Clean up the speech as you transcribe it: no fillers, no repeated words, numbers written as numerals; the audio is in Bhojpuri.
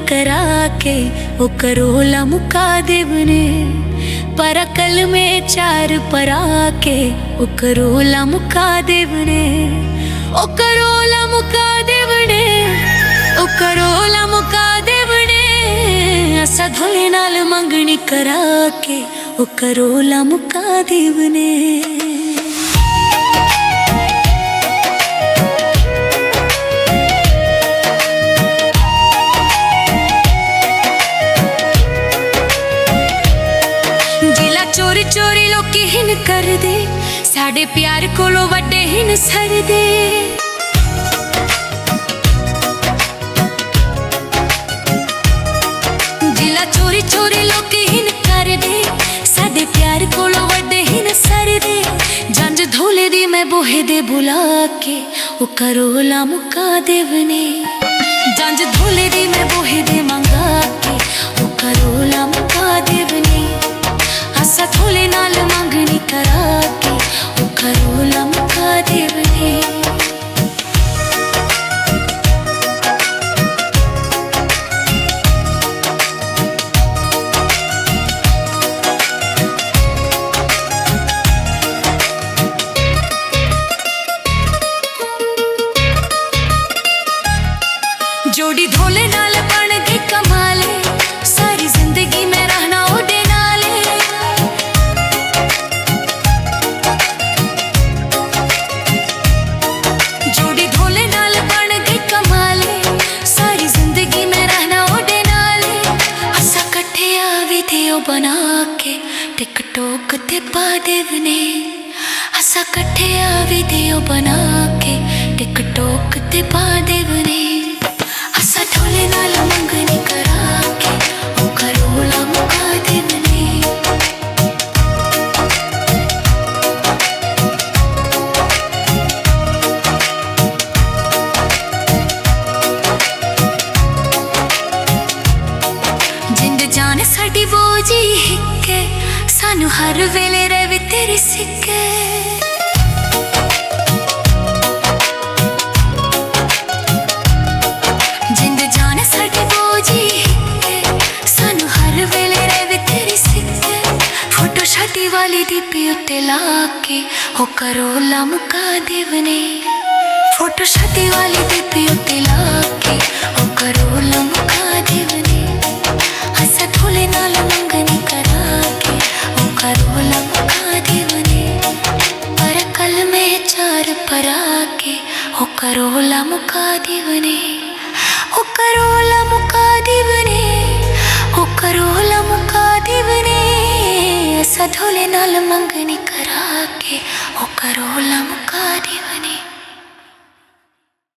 करा के ओ करोला मुका देवने। पर अकल में चार परा के ओ करोला मुका देवने। ओ करोला मुका देवने, ओ करोला मुका देवने। असा धोले नाल मंगनी करा के ओ करोला मुका देवने। चोरी चोरी लोकी हिन कर दे, साडे प्यार कोलों वड्डे हिन सर दे। जिला चोरी चोरी लोकी हिन कर दे, साडे प्यार कोलों वड्डे हिन सर दे। जंज धोले दी मैं बोहे दे बुला के ओ करोला मुका देवने। जंज धोले दी मैं बोहे दे मंगा के ओ करोला मुका देवने। असा थोले नाल मंगनी करा के ओ करोला मुका देवने। जोड़ी धोले नाल बन गई कमाले, सारी जिंदगी में रहना ओदे नाले। जोड़ी धोले नाल बन गई कमाले, सारी जिंदगी में रहना ओदे नाले। असा कट्ठे वीडियो बना के टिकटॉक ते पा देवने। असा कट्ठे वीडियो बना के टिकटॉक ते पा देवने। असा ढोले नाल मंगनी करा के ओ करोला मुका देवने। जिंद जान साडी वो जी हिक्के, सानू हर वेले रहे तेरे सिक्के। वाली डीपी उत्ते लाके ओ करोला मुका देवने। फोटो शादी वाली डीपी उत्ते लाके ओ करोला मुका देवने। असा धोले नाल मंगनी करा के ओ करोला मुका देवने। पर कल में चार परा के ओ करोला मुका देवने। ओ करोला मुका देवने, ओ करोला मुका देवने। असा ढोले नाल मंगनी करा के ओ करोला मुका देवने।